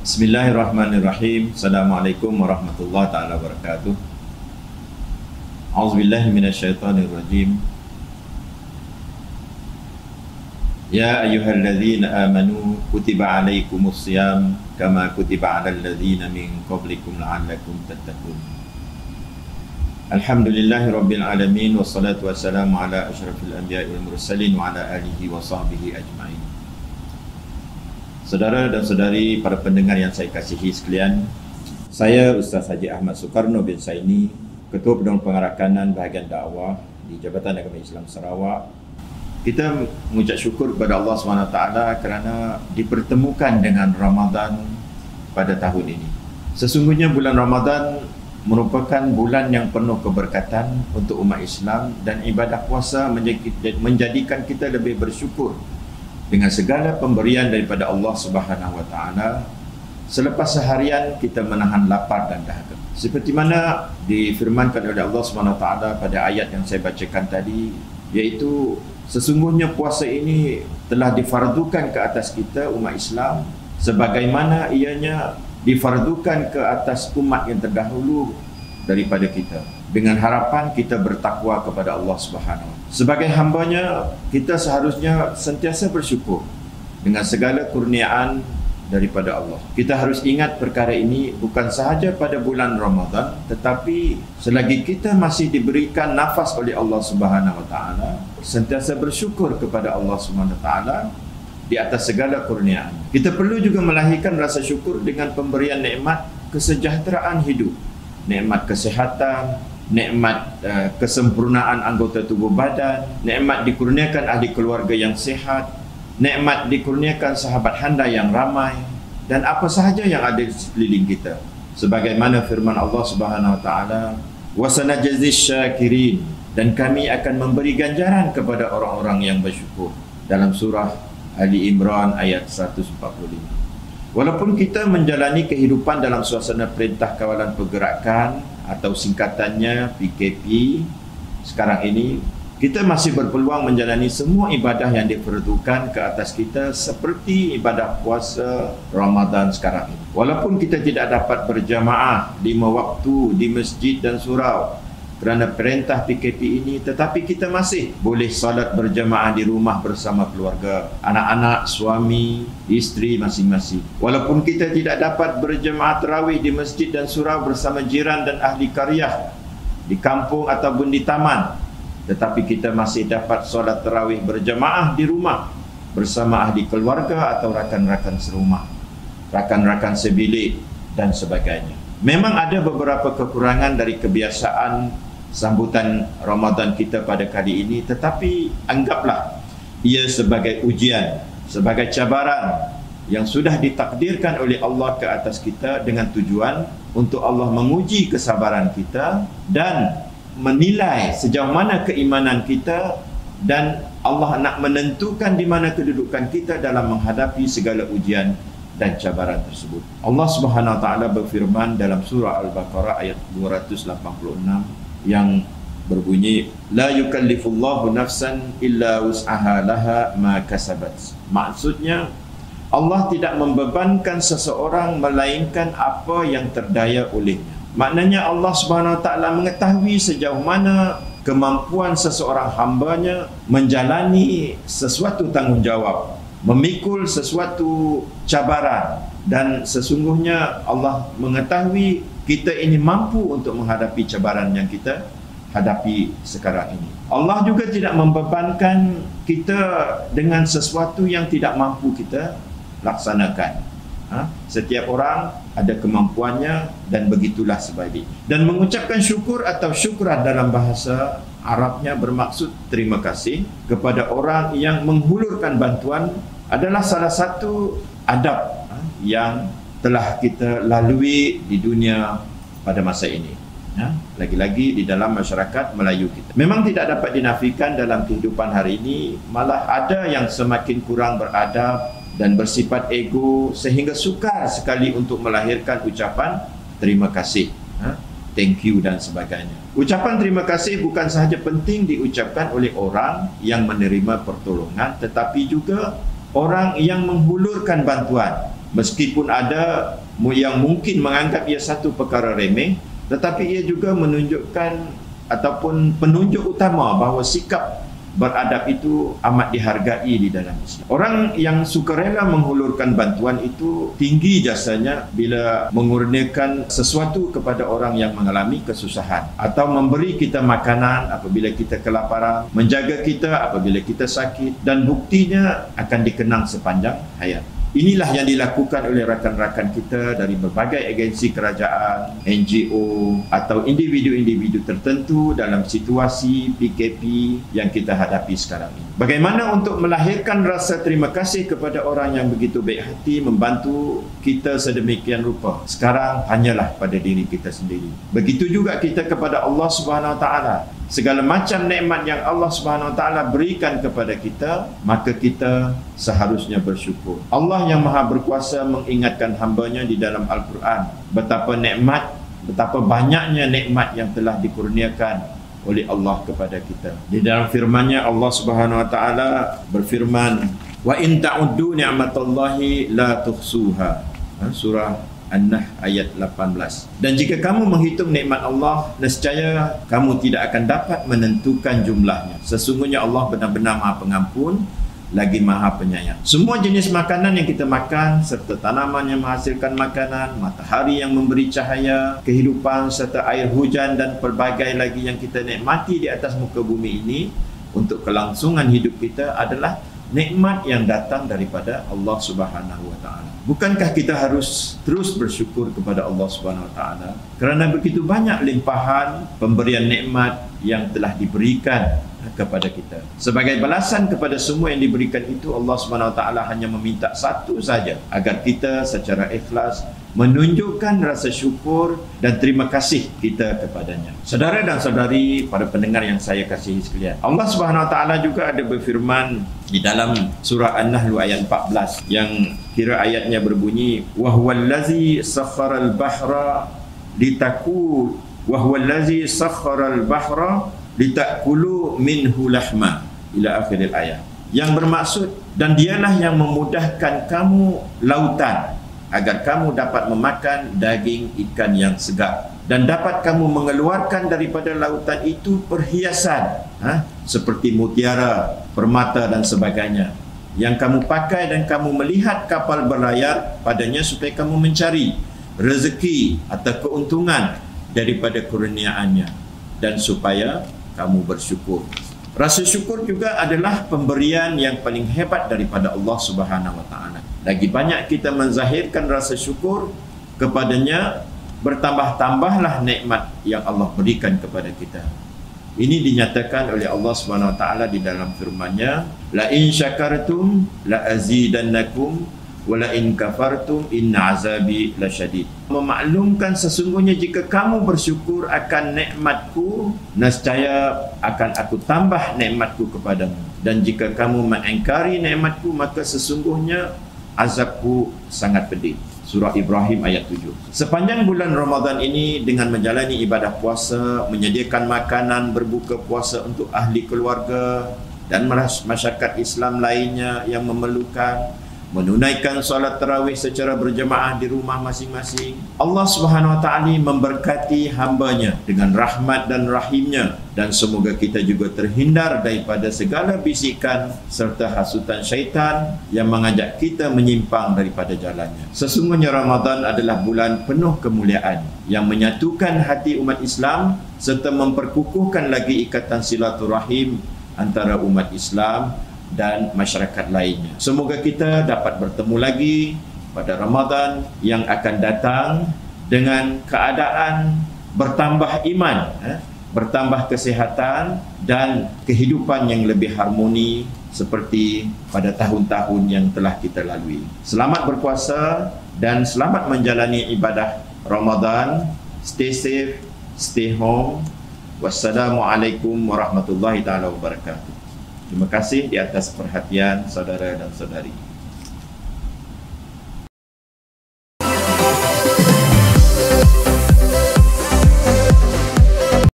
Bismillahirrahmanirrahim. Assalamualaikum warahmatullahi taala wabarakatuh. A'udzubillahi minasyaitonirrajim. Ya ayyuhalladzina amanu kutiba alaikumus syiyam kama kutiba alal ladzina min qablikum la'allakum tattaqun. Alhamdulillahi rabbil alamin wassalatu wassalamu ala asyrafil anbiya'i wal mursalin wa ala alihi wa sahbihi ajma'in. Saudara dan saudari, para pendengar yang saya kasihi sekalian, saya Ustaz Haji Ahmad Soekarno bin Saini, Ketua Penolong Pengarah Kanan Bahagian Dakwah di Jabatan Agama Islam Sarawak. Kita mengucap syukur kepada Allah SWT kerana dipertemukan dengan Ramadan pada tahun ini. Sesungguhnya bulan Ramadan merupakan bulan yang penuh keberkatan untuk umat Islam, dan ibadah puasa menjadikan kita lebih bersyukur dengan segala pemberian daripada Allah Subhanahu wa taala selepas seharian kita menahan lapar dan dahaga. Seperti mana difirmankan oleh Allah Subhanahu wa taala pada ayat yang saya bacakan tadi, iaitu sesungguhnya puasa ini telah difardukan ke atas kita umat Islam sebagaimana ianya difardukan ke atas umat yang terdahulu daripada kita, dengan harapan kita bertakwa kepada Allah Subhanahu wa taala. Sebagai hambanya, kita seharusnya sentiasa bersyukur dengan segala kurniaan daripada Allah. Kita harus ingat perkara ini bukan sahaja pada bulan Ramadan, tetapi selagi kita masih diberikan nafas oleh Allah Subhanahu wa taala, sentiasa bersyukur kepada Allah Subhanahu wa taala di atas segala kurniaan. Kita perlu juga melahirkan rasa syukur dengan pemberian nikmat kesejahteraan hidup, nikmat kesihatan, nikmat kesempurnaan anggota tubuh badan, nikmat dikurniakan ahli keluarga yang sihat, nikmat dikurniakan sahabat handa yang ramai, dan apa sahaja yang ada di sekeliling kita. Sebagaimana firman Allah Subhanahu wa taala, "Wa sanajziz syakirin," dan kami akan memberi ganjaran kepada orang-orang yang bersyukur, dalam surah Ali Imran ayat 145. Walaupun kita menjalani kehidupan dalam suasana Perintah Kawalan Pergerakan atau singkatannya PKP sekarang ini, kita masih berpeluang menjalani semua ibadah yang diperuntukkan ke atas kita seperti ibadah puasa Ramadan sekarang ini. Walaupun kita tidak dapat berjamaah 5 waktu di masjid dan surau kerana perintah PKP ini, tetapi kita masih boleh salat berjamaah di rumah bersama keluarga, anak-anak, suami, isteri masing-masing. Walaupun kita tidak dapat berjamaah tarawih di masjid dan surau bersama jiran dan ahli qaryah di kampung ataupun di taman, tetapi kita masih dapat salat tarawih berjamaah di rumah bersama ahli keluarga atau rakan-rakan serumah, rakan-rakan sebilik dan sebagainya. Memang ada beberapa kekurangan dari kebiasaan sambutan Ramadan kita pada kali ini, tetapi anggaplah ia sebagai ujian, sebagai cabaran yang sudah ditakdirkan oleh Allah ke atas kita dengan tujuan untuk Allah menguji kesabaran kita dan menilai sejauh mana keimanan kita, dan Allah nak menentukan di mana kedudukan kita dalam menghadapi segala ujian dan cabaran tersebut. Allah Subhanahu wa taala berfirman dalam surah Al-Baqarah ayat 286 yang berbunyi, la yukallifullahu nafsan illa wus'aha laha ma kasabat. Maksudnya, Allah tidak membebankan seseorang melainkan apa yang terdaya olehnya. Maknanya Allah Subhanahu wa taala mengetahui sejauh mana kemampuan seseorang hambanya menjalani sesuatu tanggungjawab, memikul sesuatu cabaran, dan sesungguhnya Allah mengetahui kita ini mampu untuk menghadapi cabaran yang kita hadapi sekarang ini. Allah juga tidak membebankan kita dengan sesuatu yang tidak mampu kita laksanakan. Setiap orang ada kemampuannya, dan begitulah sebaliknya. Dan mengucapkan syukur atau syukran dalam bahasa Arabnya bermaksud terima kasih kepada orang yang menghulurkan bantuan adalah salah satu adab yang telah kita lalui di dunia pada masa ini, lagi-lagi di dalam masyarakat Melayu kita. Memang tidak dapat dinafikan dalam kehidupan hari ini, malah ada yang semakin kurang beradab dan bersifat ego sehingga sukar sekali untuk melahirkan ucapan terima kasih, thank you dan sebagainya. Ucapan terima kasih bukan sahaja penting diucapkan oleh orang yang menerima pertolongan, tetapi juga orang yang menghulurkan bantuan Meskipun ada yang mungkin menganggap ia satu perkara remeh, tetapi ia juga menunjukkan ataupun penunjuk utama bahawa sikap beradab itu amat dihargai di dalam Islam. Orang yang sukarela menghulurkan bantuan itu tinggi jasanya bila mengurniakan sesuatu kepada orang yang mengalami kesusahan, atau memberi kita makanan apabila kita kelaparan, menjaga kita apabila kita sakit, dan buktinya akan dikenang sepanjang hayat. Inilah yang dilakukan oleh rakan-rakan kita dari berbagai agensi kerajaan, NGO atau individu-individu tertentu dalam situasi PKP yang kita hadapi sekarang ini. Bagaimana untuk melahirkan rasa terima kasih kepada orang yang begitu baik hati membantu kita sedemikian rupa? Sekarang hanyalah pada diri kita sendiri. Begitu juga kita kepada Allah Subhanahu Wa Taala. Segala macam nikmat yang Allah Subhanahu Wa Taala berikan kepada kita, maka kita seharusnya bersyukur. Allah yang Maha Berkuasa mengingatkan hamba-Nya di dalam Al-Quran betapa banyaknya nikmat yang telah dikurniakan oleh Allah kepada kita. Di dalam firman-Nya Allah Subhanahu Wa Taala berfirman, "Wa in ta'uddu ni'matallahi la tuhsuha." Surah An-Nahl ayat 18. Dan jika kamu menghitung nikmat Allah, nescaya kamu tidak akan dapat menentukan jumlahnya. Sesungguhnya Allah benar-benar Maha Pengampun lagi Maha Penyayang. Semua jenis makanan yang kita makan, serta tanaman yang menghasilkan makanan, matahari yang memberi cahaya, kehidupan serta air hujan dan pelbagai lagi yang kita nikmati di atas muka bumi ini untuk kelangsungan hidup kita adalah nikmat yang datang daripada Allah Subhanahu Wa Taala. Bukankah kita harus terus bersyukur kepada Allah Subhanahu Wa Taala kerana begitu banyak limpahan pemberian nikmat yang telah diberikan kepada kita. Sebagai balasan kepada semua yang diberikan itu, Allah Subhanahu Wa Taala hanya meminta satu saja, agar kita secara ikhlas menunjukkan rasa syukur dan terima kasih kita kepadanya. Saudara dan saudari, para pendengar yang saya kasihi sekalian, Allah Subhanahu Wa Taala juga ada berfirman di dalam surah An-Nahl ayat 14 yang kira ayatnya berbunyi, wa huwallazi sakharal bahra litakul wa huwallazi sakharal bahra litakulu minhu lahma ila akhir ayat, yang bermaksud, dan dialah yang memudahkan kamu lautan agar kamu dapat memakan daging ikan yang segar, dan dapat kamu mengeluarkan daripada lautan itu perhiasan seperti mutiara, permata dan sebagainya, yang kamu pakai, dan kamu melihat kapal berlayar padanya supaya kamu mencari rezeki atau keuntungan daripada kurniaannya, dan supaya kamu bersyukur. Rasa syukur juga adalah pemberian yang paling hebat daripada Allah Subhanahu Wa Taala. Lagi banyak kita menzahirkan rasa syukur kepadanya, bertambah-tambahlah nikmat yang Allah berikan kepada kita. Ini dinyatakan oleh Allah Subhanahu Wa Taala di dalam firman-Nya, la in syakartum la azidannakum wa la in kafartum inna azabi lasyadid. Memaklumkan sesungguhnya jika kamu bersyukur akan nikmatku, nescaya akan aku tambah nikmatku kepadamu, dan jika kamu mengingkari nikmatku, maka sesungguhnya azabku sangat pedih. Surah Ibrahim ayat 7. Sepanjang bulan Ramadan ini, dengan menjalani ibadah puasa, menyediakan makanan berbuka puasa untuk ahli keluarga dan masyarakat Islam lainnya yang memerlukan, menunaikan solat tarawih secara berjemaah di rumah masing-masing, Allah Subhanahu Wa Taala memberkati hamba-Nya dengan rahmat dan rahimnya, dan semoga kita juga terhindar daripada segala bisikan serta hasutan syaitan yang mengajak kita menyimpang daripada jalannya. Sesungguhnya Ramadan adalah bulan penuh kemuliaan yang menyatukan hati umat Islam serta memperkukuhkan lagi ikatan silaturahim antara umat Islam dan masyarakat lainnya. Semoga kita dapat bertemu lagi pada Ramadan yang akan datang dengan keadaan bertambah iman, bertambah kesihatan dan kehidupan yang lebih harmoni seperti pada tahun-tahun yang telah kita lalui. Selamat berpuasa dan selamat menjalani ibadah Ramadan. Stay safe, stay home. Wassalamualaikum warahmatullahi taala wabarakatuh. Terima kasih di atas perhatian saudara dan saudari.